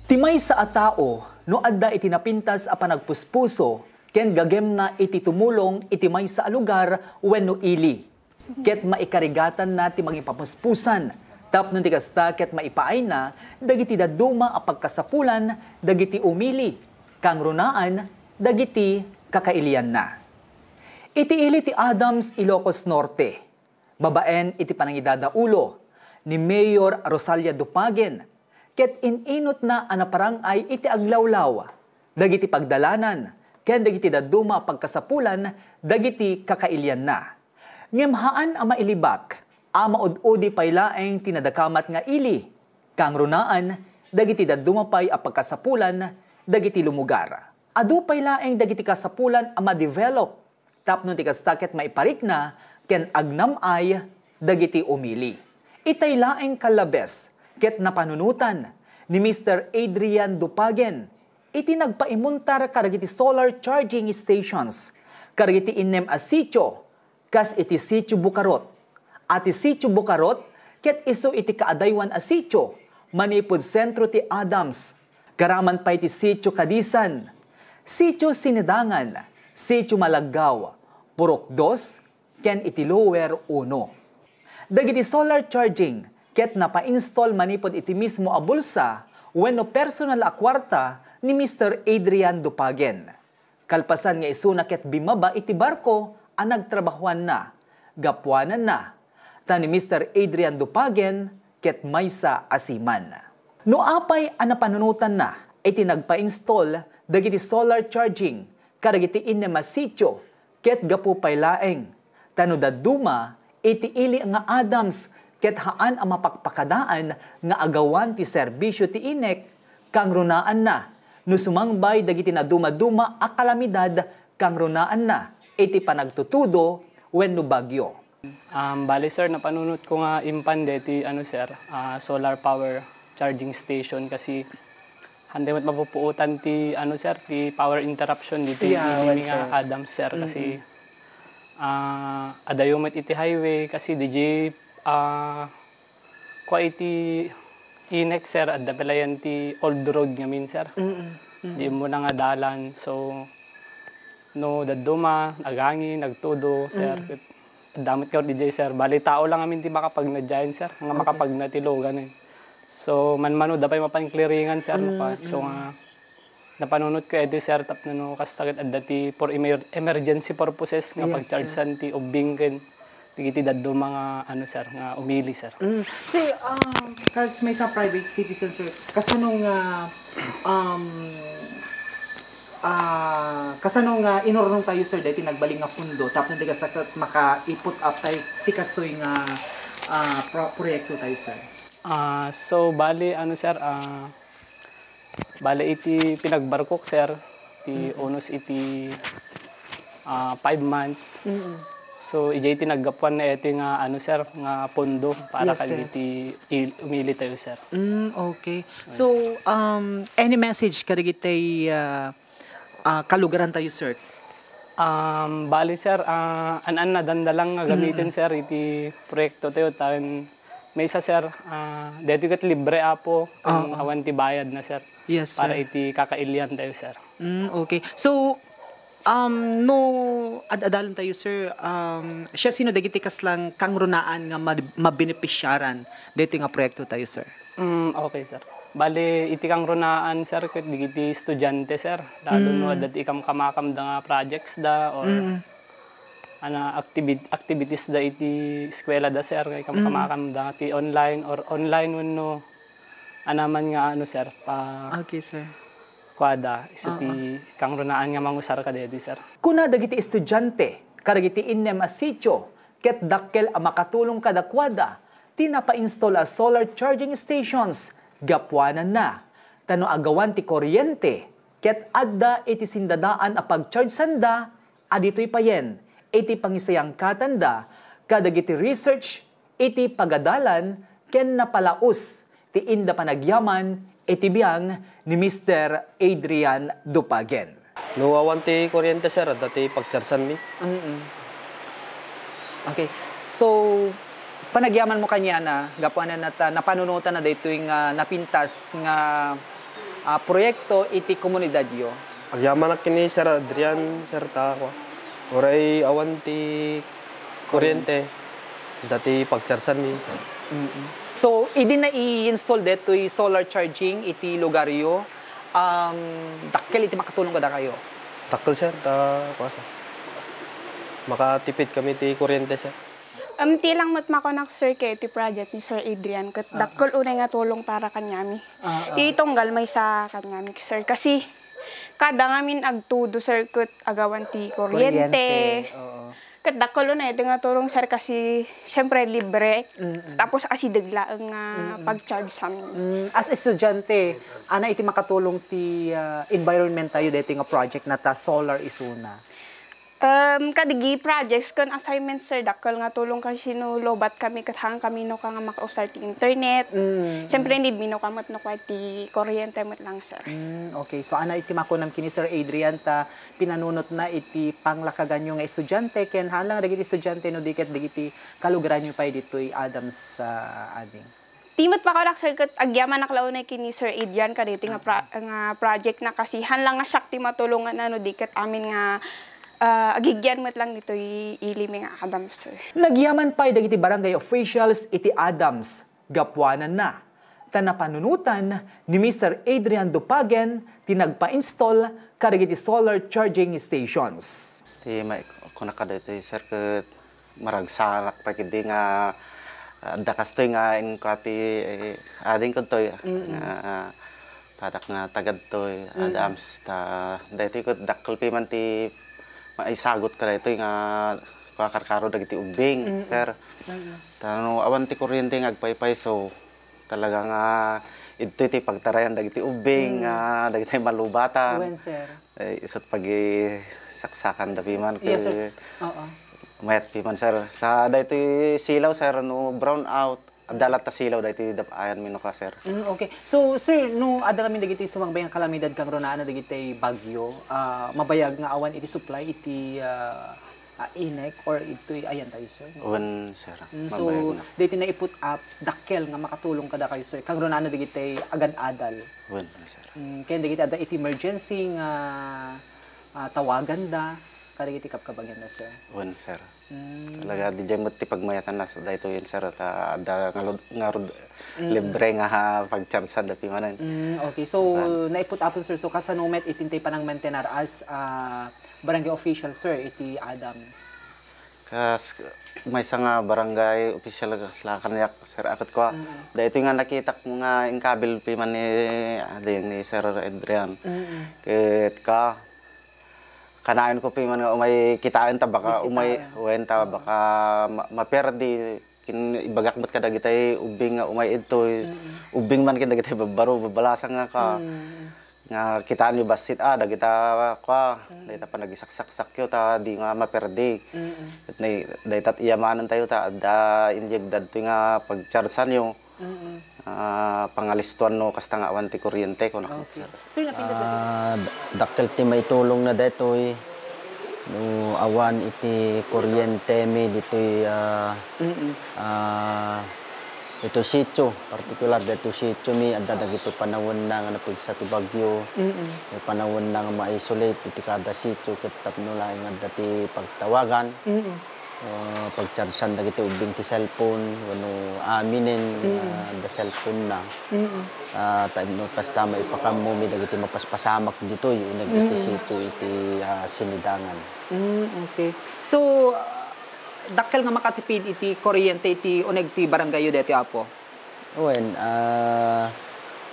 Timay sa atao, no adda iti napintas a panagpuspuso, ken gagem na iti tumulong itimay sa alugar wenno ili. Ket maikarigatan na ti magipapuspusan, tapno ti kasta ket maipaay na, dagiti daduma a pagkasapulan, dagiti umili, kang runaan, dagiti kakailian na. Iti ili ti Adams, Ilocos Norte, babaen iti panangidadaulo, ni Mayor Rosalia Dupagen, ket ininot na anaparangay iti aglawlaw, dagiti pagdalanan, ken dagiti daduma pagkasapulan, dagiti kakailian na. Ngemhaan a mailibak, a maud-udi paylaeng tinadakamat nga ili, kang runaan, dagiti daduma pay a pagkasapulan, dagiti lumugar. Adu paylaeng dagiti kasapulan a ma-develop, tapno ti kastaket maiparik na, ken agnamay, dagiti umili. Itay laeng kalabes, ket napanunutan ni Mr. Adrian Dupagen, iti nagpaimuntar karagiti solar charging stations, karagiti inem a sityo, kas iti sityo Bukarot. Ati sityo Bukarot, ket iso iti kaadaywan a sityo, manipod sentro ti Adams, karaman pa iti sityo Kadisan, sityo Sinidangan, sityo Malaggaw, Purok 2, ken iti Lower 1. Dagiti solar charging, ket napa-install manipod iti mismo a bulsa wenno personal a kwarta ni Mr. Adrian Dupagen. Kalpasan nga isuna ket bimaba iti barko a nagtrabahuan na, gapuanan na, ta ni Mr. Adrian Dupagen ket maysa asiman. No apay a napanunutan na, iti nagpa-install dagiti solar charging, karagiti inema sityo, ket gapu paylaeng, tano daduma, iti ili nga Adams, ket haan ang mapakpakadaan nga agawan ti serbisyo ti inek, kang runaan na, no sumangbay dagiti na duma-duma a kalamidad, kang runaan na, iti panagtutudo, wenno bagyo. Bali sir, napanunot ko nga impande ti solar power charging station kasi hande mat mapupuutan ti ti power interruption dito nga Adams sir kasi adayo met iti highway kasi DJ kwa iti inek sir adda pelayan ti old road ngamin sir. Di mo na nga dalan so no daduma nagangin nagtudo sir. Damit ka DJ sir. Bali tao lang amin ti makapag na dyan sir. Nga makapag na tilogan eh. So man-mano dapay mapankliringan sir. So napanunod ko edi sir tapno no kastakit adda ti for emergency purposes nga pag-charge san ti ubingken. Tigiti daddo mga sir nga umili sir. Say kas may sa private citizen sir kasanong kasanong inornong tayo sir dahil nagbaling nga pundo tapos nagdigas maka-iput up tayo tikas to'y nga proyekto tayo sir. So bali sir bali iti pinagbarkok sir ti unos iti 5 months. So ijay iti naggapuan na iti nga sir nga pondo para iti umili tayo sir. Okay. So any message kadagitay kalugaran tayo sir? Bali sir, anan na dandalang nga gamitin sir iti proyekto tayo tan may isa sir, dito kat libre apo ang awan ti bayad na sir. Yes sir. Para iti kakailian tayo sir. Okay. So no adalan tayo sir, siya sino dagiti kaslang kang runaan nga mabenepisyaran dito nga proyekto tayo sir? Okay sir. Bali, iti kang runaan, sir, kat digiti estudyante, sir. Lalo no, dati ikam kamakam da nga projects da, or activities da iti eskwela da, sir. Ikam kamakam da ti online, or online no, anaman nga, sir, okay, sir. Kwada, isa ti kang runaan nga mangusar ka dedi, sir. Kuna dagiti estudyante, karagiti innem a sityo, ket dakkel a makatulong kada kwada, tinapa-install a solar charging stations, gapuanan na, tano agawan ti kuryente, ket adda iti sindadaan a pag-charge sanda, adito'y payen, iti pangisayang katanda, kadagiti research, iti pagadalan, ken napalaus, ti inda panagyaman, iti biyang ni Mr. Adrian Dupagen. Nuwawan ti kuryente sir, dati pag-chargean mi. Okay, so panagyaman mo kanya na, gapuanan na napanunutan na dito yung napintas nga proyekto iti komunidad yo. Agyaman na kini Sir Adrian, Sir Takwa. Oray awan ti kuryente. Dati pagcharsan mi. Sir. So, idi na i-install deto'y solar charging iti lugar yo. Dakkel iti makatulong kada kayo. Takkel Sir, kuasa. Makatipid kami ti kuryente Sir. Ti lang matmakonak sir kay iti project ni Sir Adrian kat dakkel unay nga tulong para kanyami. Itonggal may sa kanyami sir kasi kada ngamin agtudo sir kat agawan ti kuryente. Kat dakkel unay iti nga tulong sir kasi syempre libre. Tapos kasi degla ang pag-charge sa amin. As estudyante, ana iti makatulong ti environment tayo dito nga project na ta solar isuna. Kadigi projects kan assignment sir dakkel nga tulong kasi no lobat kami kat hang kami no ka nga makausar ti internet. Siyempre need mino kamot no ti kuryente met lang sir. Okay, so ana iti makunam kini Sir Adrian ta pinanunot na iti panglakagan nyo nga estudyante ken halang dagiti estudyante no diket dagiti kalugaran nyo pa ditoy Adams ading. Timot pa kalak sir kat agyaman naklaunay kini Sir Adrian kaditi nga project na kasi hanlang nga siyak ti matulungan ano diket amin nga agigyan mo't lang dito iliming Adams, sir. Nagyaman pa'y dagiti barangay officials iti Adams, gapwanan na. Tanapanunutan ni Mr. Adrian Dupagen tinagpa-install kadagiti solar charging stations. Ti may kunakada ito sir ket maragsalak pa kidi nga dakas toy nga inkati ading kuntoy nga padak nga tagad toy Adams ta daytoy ket dakkel pi man ti maisagot ka ito nga kakarkaro dagiti ubing, sir. Tano awan ti kuryente nga agpaypay so talaga nga ito ti pagtarayan dagiti ubing nga dagiti malubatan. When, sir? Isot pagi saksakan da piman Yes, sir. Oo. Mayat piman sir. Sa dayto silaw sir no brown out. Dalat ta silaw dayto dapayan mino ka sir. Okay. So sir, no ada kami dagiti sumangbayang kalamidad kang ronaan dagiti bagyo, mabayag nga awan iti supply iti inek or iti ayan tayo sir. Wen sir. So dayto na i-put up dakkel nga makatulong kada kayo sir. Kang ronaan dagiti agan-adal. Wen sir. Kaya dagiti ada iti emergency nga tawagan da kadagiti kapkabagyan na sir. Wen sir. Talaga di jay mo ti pagmayatan na sa dayto yun sir ta da nga libre nga pagcharsan da pimanan. Okay, so naiput upon sir, so kasanumet itintay panang maintenar as barangay official sir iti Adams. Kas may sa nga barangay official sa kanayak sir akot ko. Dayto nga nakita ko nga inkabil piman ni Sir Adrian. Ket ka kanayon ko piman nga umay kitain ta baka umay wenta baka maperdi ibagak mat kada gitay ubing nga umay ito ubing man kin dagitay babaro babalasa nga ka nga kitaan ni basit dagita ka dayta pa nagisaksak yo ta di nga maperdi dayta iyamanan tayo ta da inject dadto nga pagcharsan yo pangalistuan no kasta nga awan ti kuryente ko Okay. Sir, napinda sa dakkel ti may tulong na detoy no awan iti kuryente mi ditoy ito sitio particular dito sitio mi adda dagito panawon na nga napigsa ti bagyo may panawon na nga ma-isolate iti kada sitio ket tapno laeng adda ti pagtawagan pagcharsan dagiti ubing ti cellphone wano aminen da cellphone na time no kasta maipakam mo mi dagiti mapaspasamak dito yung nagiti sitio iti sinidangan. Okay. So dakkel nga makatipid iti kuryente iti uneg ti barangay yu deti apo. Wen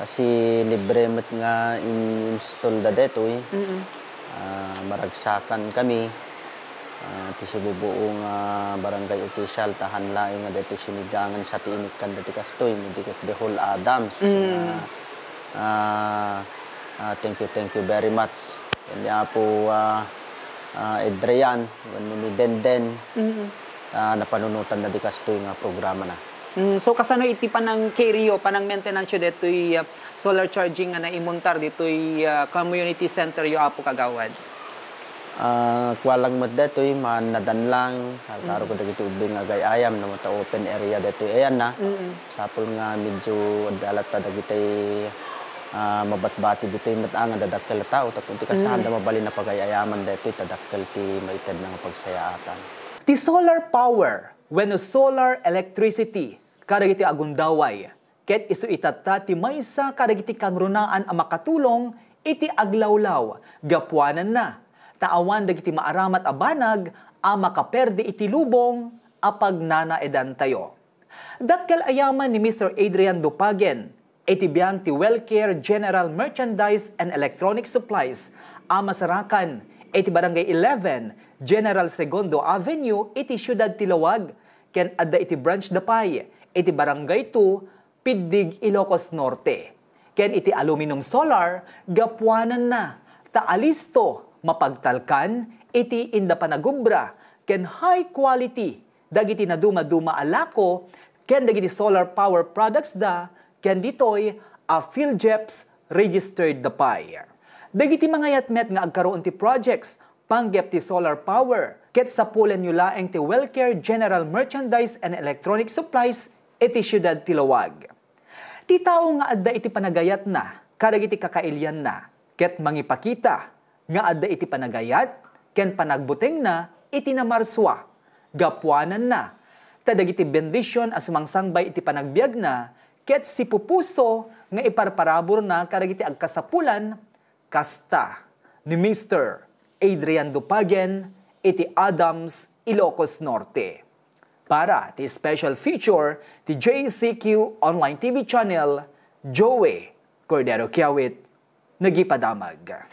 kasi libre met nga install da detoy. Maragsakan kami ti sibubuong barangay official tahan laing nga dito sinigangan sa tiinik kan dati kastoy dikit the whole Adams. Thank you very much. Kanya po Adrian ni Denden napanunutan na di kastoy nga programa na. So kasano iti panang carryo panang maintenance yu detoy solar charging nga naimontar detoy community center yu apo kagawad. Kuwalang mat detoy manadan lang karo ko dagiti ubing nga gayayam na mata open area detoy ayan na sapol nga medyo dalat ta dagiti mabatbati dito yung matangan dadakkel na tao tapos ti kasahan da mabalin na pagayayaman dito itadakkel ti maited nga pagsayaatan. Ti solar power, wenno solar electricity, kadagiti agundaway, ket isu itatta ti maysa kadagiti kangrunaan a makatulong iti aglawlaw, gapuanan na, taawan dagiti maaramat a banag a makaperde iti lubong a pagnanaedan tayo. Dakkel ayaman ni Mr. Adrian Dupagen, iti biyang ti Wellcare General Merchandise and Electronic Supplies, a masarakan, iti Barangay 11, General Segundo Avenue, iti Siyudad Tilawag, ken adda iti Branch Dapay, iti Barangay 2, Piddig, Ilocos Norte. Ken iti aluminum solar, gapuanan na, taalisto, mapagtalkan, iti inda panagubra, ken high quality, dagiti na duma-duma alako, ken dagiti solar power products da, ken ditoy a PhilJeps registered dapay. Dagiti mga yatmet nga agkaroon ti projects, panggep ti solar power, ket sa pulen nyo laeng ti Wellcare General Merchandise and Electronic Supplies, iti Siyudad Tilawag. Ti tao nga adda iti panagayat na, kadagiti kakailyan na, ket mangipakita, nga adda iti panagayat, ken panagbuteng na, iti namarswa, gapuanan na, tadagiti bendisyon as mangsangbay iti panagbiag na, ket si pupuso nga iparparabor na kadagiti agkasapulan, kasta ni Mr. Adrian Dupagen, iti Adams, Ilocos Norte. Para ti special feature, ti JCQ Online TV Channel, Joey Cordero Kiawit, nagipadamag.